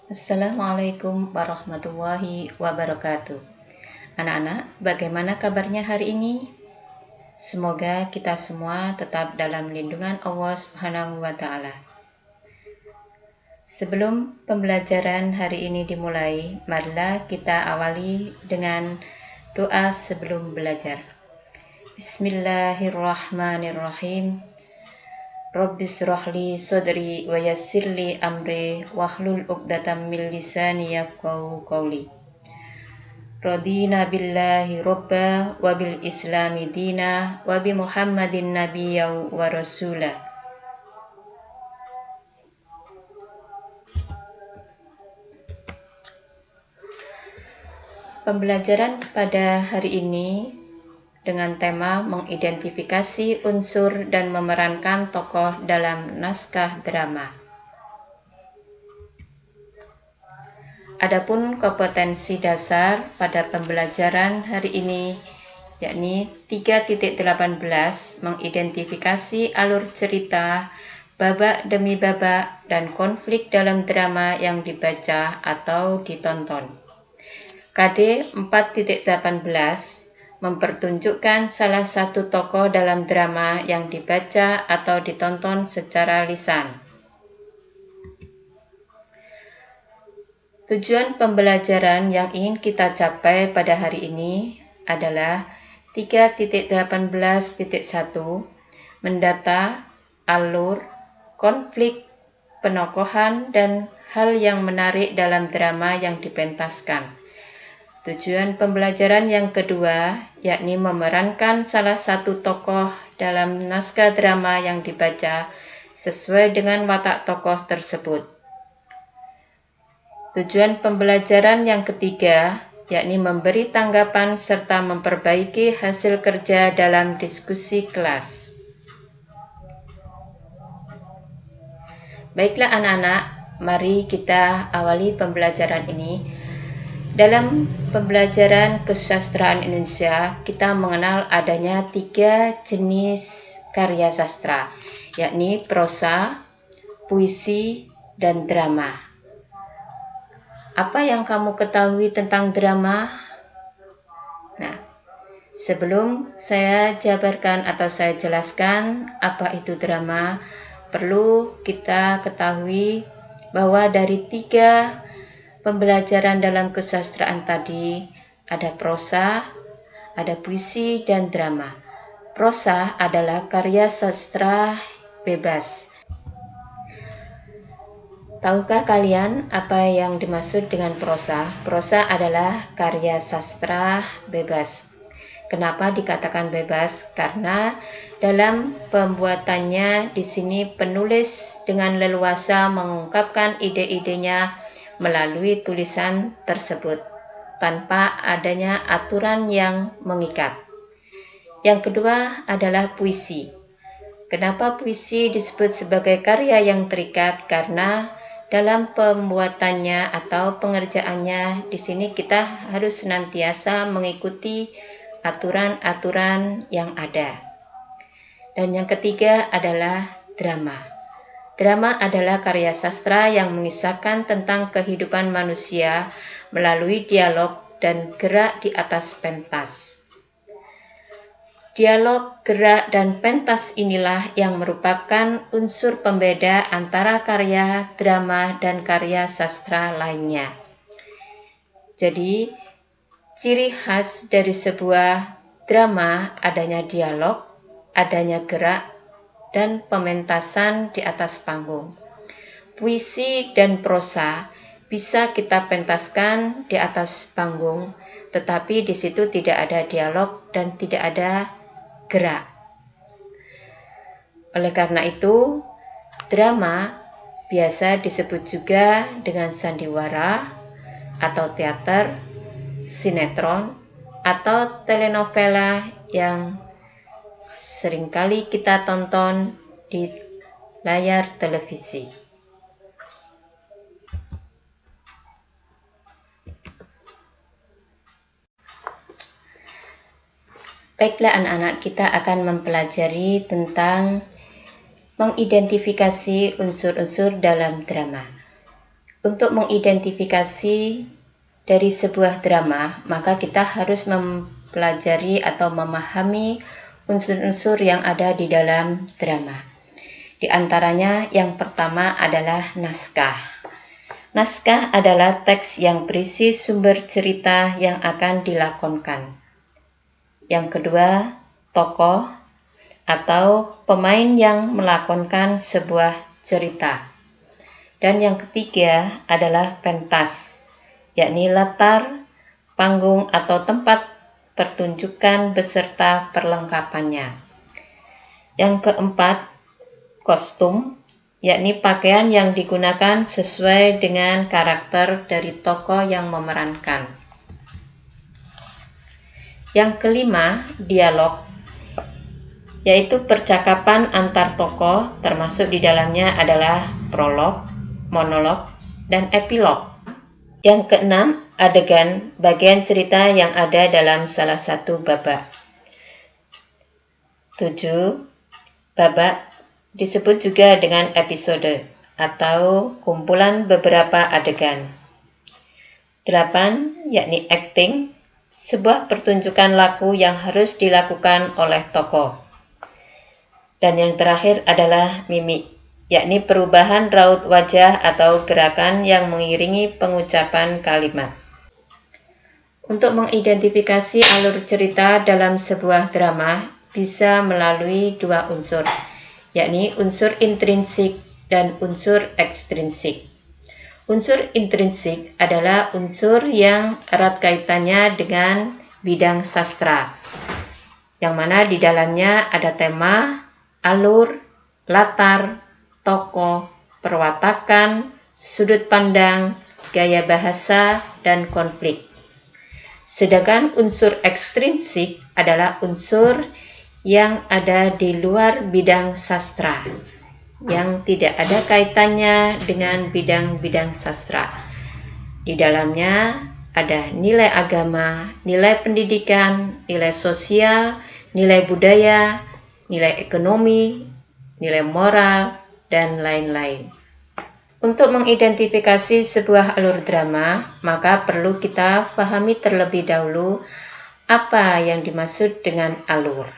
Assalamualaikum warahmatullahi wabarakatuh. Anak-anak, bagaimana kabarnya hari ini? Semoga kita semua tetap dalam lindungan Allah Subhanahu wa Ta'ala. Sebelum pembelajaran hari ini dimulai, marilah kita awali dengan doa sebelum belajar. Bismillahirrahmanirrahim. Rabbi shrahli sadri wa yassirli amri wahlul 'uqdatam min lisani yafqahu qawli. Radina billahi robba wa bil islami dina wa bi muhammadin nabiyya wa rasula. Pembelajaran pada hari ini dengan tema mengidentifikasi unsur dan memerankan tokoh dalam naskah drama. Adapun kompetensi dasar pada pembelajaran hari ini yakni 3.18 mengidentifikasi alur cerita, babak demi babak, dan konflik dalam drama yang dibaca atau ditonton. KD 4.18 mempertunjukkan salah satu tokoh dalam drama yang dibaca atau ditonton secara lisan. Tujuan pembelajaran yang ingin kita capai pada hari ini adalah 3.18.1 mendata, alur, konflik, penokohan, dan hal yang menarik dalam drama yang dipentaskan. Tujuan pembelajaran yang kedua yakni memerankan salah satu tokoh dalam naskah drama yang dibaca sesuai dengan watak tokoh tersebut. Tujuan pembelajaran yang ketiga yakni memberi tanggapan serta memperbaiki hasil kerja dalam diskusi kelas. Baiklah anak-anak, mari kita awali pembelajaran ini. Dalam pembelajaran kesusastraan Indonesia, kita mengenal adanya 3 jenis karya sastra, yakni prosa, puisi, dan drama. Apa yang kamu ketahui tentang drama? Nah, sebelum saya jabarkan atau saya jelaskan apa itu drama, perlu kita ketahui bahwa dari 3 pembelajaran dalam kesusastraan tadi ada prosa, ada puisi, dan drama. Prosa adalah karya sastra bebas. Tahukah kalian apa yang dimaksud dengan prosa? Prosa adalah karya sastra bebas. Kenapa dikatakan bebas? Karena dalam pembuatannya di sini penulis dengan leluasa mengungkapkan ide-idenya melalui tulisan tersebut tanpa adanya aturan yang mengikat. Yang kedua adalah puisi. Kenapa puisi disebut sebagai karya yang terikat? Karena dalam pembuatannya atau pengerjaannya di sini kita harus senantiasa mengikuti aturan-aturan yang ada. Dan yang ketiga adalah drama. Drama adalah karya sastra yang mengisahkan tentang kehidupan manusia melalui dialog dan gerak di atas pentas. Dialog, gerak, dan pentas inilah yang merupakan unsur pembeda antara karya drama dan karya sastra lainnya. Jadi, ciri khas dari sebuah drama adanya dialog, adanya gerak, dan pementasan di atas panggung. Puisi dan prosa bisa kita pentaskan di atas panggung, tetapi di situ tidak ada dialog dan tidak ada gerak. Oleh karena itu, drama biasa disebut juga dengan sandiwara atau teater, sinetron, atau telenovela yang seringkali kita tonton di layar televisi. Baiklah anak-anak, kita akan mempelajari tentang mengidentifikasi unsur-unsur dalam drama. Untuk mengidentifikasi dari sebuah drama, maka kita harus mempelajari atau memahami unsur-unsur yang ada di dalam drama. Di antaranya yang pertama adalah naskah. Naskah adalah teks yang berisi sumber cerita yang akan dilakonkan. Yang kedua, tokoh atau pemain yang melakonkan sebuah cerita. Dan yang ketiga adalah pentas, yakni latar, panggung atau tempat pertunjukan beserta perlengkapannya. Yang keempat, kostum, yakni pakaian yang digunakan sesuai dengan karakter dari tokoh yang memerankan. Yang kelima, dialog, yaitu percakapan antar tokoh, termasuk di dalamnya adalah prolog, monolog, dan epilog. Yang keenam, adegan, bagian cerita yang ada dalam salah satu babak. 7. Babak disebut juga dengan episode atau kumpulan beberapa adegan. 8. Yakni acting, sebuah pertunjukan laku yang harus dilakukan oleh tokoh. Dan yang terakhir adalah mimik, yakni perubahan raut wajah atau gerakan yang mengiringi pengucapan kalimat. Untuk mengidentifikasi alur cerita dalam sebuah drama bisa melalui dua unsur, yakni unsur intrinsik dan unsur ekstrinsik. Unsur intrinsik adalah unsur yang erat kaitannya dengan bidang sastra, yang mana di dalamnya ada tema, alur, latar, tokoh, perwatakan, sudut pandang, gaya bahasa, dan konflik. Sedangkan unsur ekstrinsik adalah unsur yang ada di luar bidang sastra, yang tidak ada kaitannya dengan bidang-bidang sastra. Di dalamnya ada nilai agama, nilai pendidikan, nilai sosial, nilai budaya, nilai ekonomi, nilai moral, dan lain-lain. Untuk mengidentifikasi sebuah alur drama, maka perlu kita pahami terlebih dahulu apa yang dimaksud dengan alur.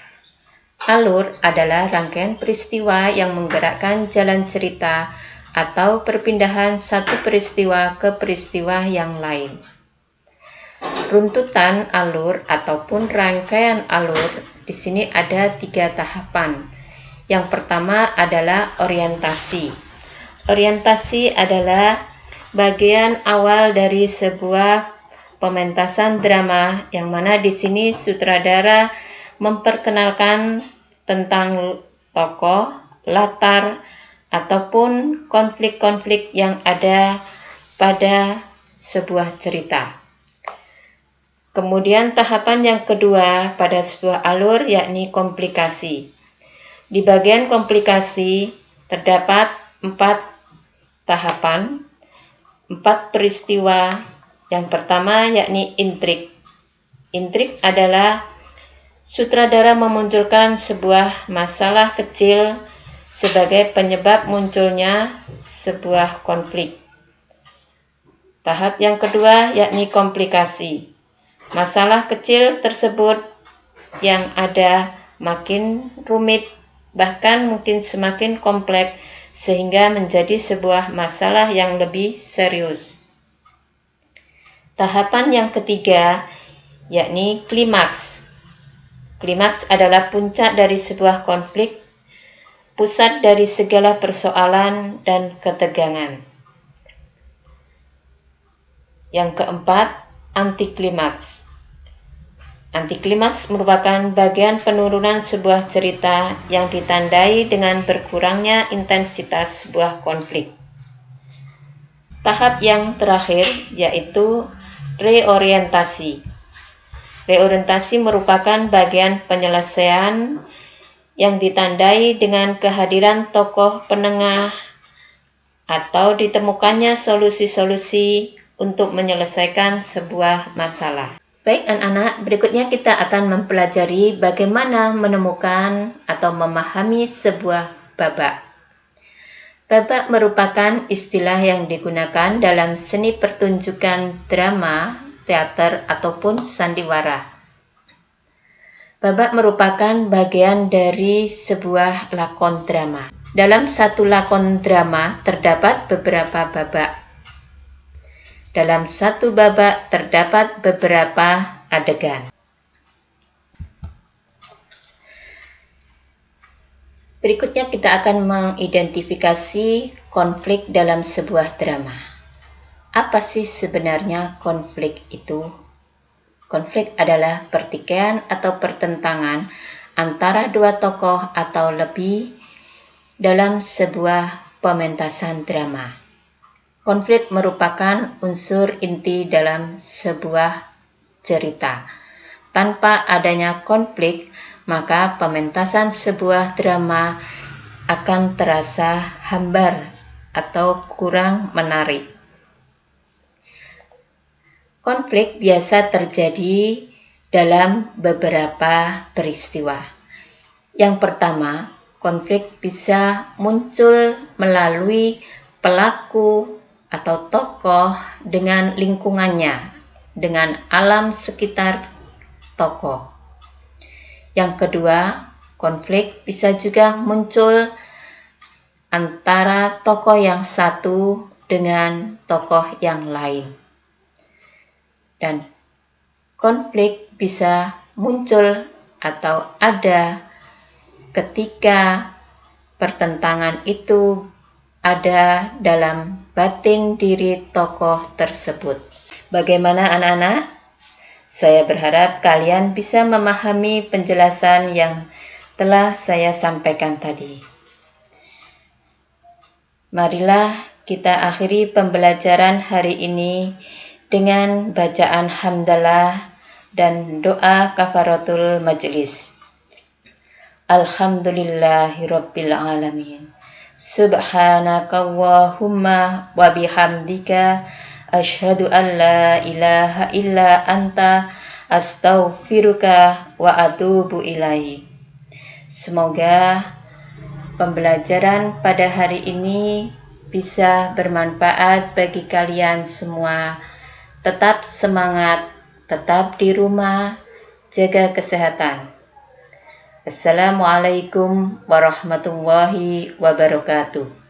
Alur adalah rangkaian peristiwa yang menggerakkan jalan cerita atau perpindahan satu peristiwa ke peristiwa yang lain. Runtutan alur ataupun rangkaian alur di sini ada 3 tahapan. Yang pertama adalah orientasi. Orientasi adalah bagian awal dari sebuah pementasan drama, yang mana di sini sutradara memperkenalkan tentang tokoh, latar, ataupun konflik-konflik yang ada pada sebuah cerita. Kemudian tahapan yang kedua pada sebuah alur yakni komplikasi. Di bagian komplikasi terdapat 4 tahapan, 4 peristiwa. Yang pertama yakni intrik. Intrik adalah sutradara memunculkan sebuah masalah kecil sebagai penyebab munculnya sebuah konflik. Tahap yang kedua yakni komplikasi. Masalah kecil tersebut yang ada makin rumit, bahkan mungkin semakin kompleks, sehingga menjadi sebuah masalah yang lebih serius. Tahapan yang ketiga yakni klimaks. Klimaks adalah puncak dari sebuah konflik, pusat dari segala persoalan dan ketegangan. Yang keempat, antiklimaks. Antiklimaks merupakan bagian penurunan sebuah cerita yang ditandai dengan berkurangnya intensitas sebuah konflik. Tahap yang terakhir yaitu reorientasi. Reorientasi merupakan bagian penyelesaian yang ditandai dengan kehadiran tokoh penengah atau ditemukannya solusi-solusi untuk menyelesaikan sebuah masalah. Baik anak-anak, berikutnya kita akan mempelajari bagaimana menemukan atau memahami sebuah babak. Babak merupakan istilah yang digunakan dalam seni pertunjukan drama, teater, ataupun sandiwara. Babak merupakan bagian dari sebuah lakon drama. Dalam satu lakon drama terdapat beberapa babak. Dalam satu babak terdapat beberapa adegan. Berikutnya kita akan mengidentifikasi konflik dalam sebuah drama. Apa sih sebenarnya konflik itu? Konflik adalah pertikaian atau pertentangan antara dua tokoh atau lebih dalam sebuah pementasan drama. Konflik merupakan unsur inti dalam sebuah cerita. Tanpa adanya konflik, maka pementasan sebuah drama akan terasa hambar atau kurang menarik. Konflik biasa terjadi dalam beberapa peristiwa. Yang pertama, konflik bisa muncul melalui pelaku atau tokoh dengan lingkungannya, dengan alam sekitar tokoh. Yang kedua, konflik bisa juga muncul antara tokoh yang satu dengan tokoh yang lain. Dan konflik bisa muncul atau ada ketika pertentangan itu ada dalam batin diri tokoh tersebut. Bagaimana anak-anak? Saya berharap kalian bisa memahami penjelasan yang telah saya sampaikan tadi. Marilah kita akhiri pembelajaran hari ini dengan bacaan hamdalah dan doa kafaratul majlis. Alhamdulillahirabbil alamin. Subhanakallahumma wa bihamdika asyhadu an la ilaha illa anta astaghfiruka wa atubu ilaik. Semoga pembelajaran pada hari ini bisa bermanfaat bagi kalian semua. Tetap semangat, tetap di rumah, jaga kesehatan. Assalamualaikum warahmatullahi wabarakatuh.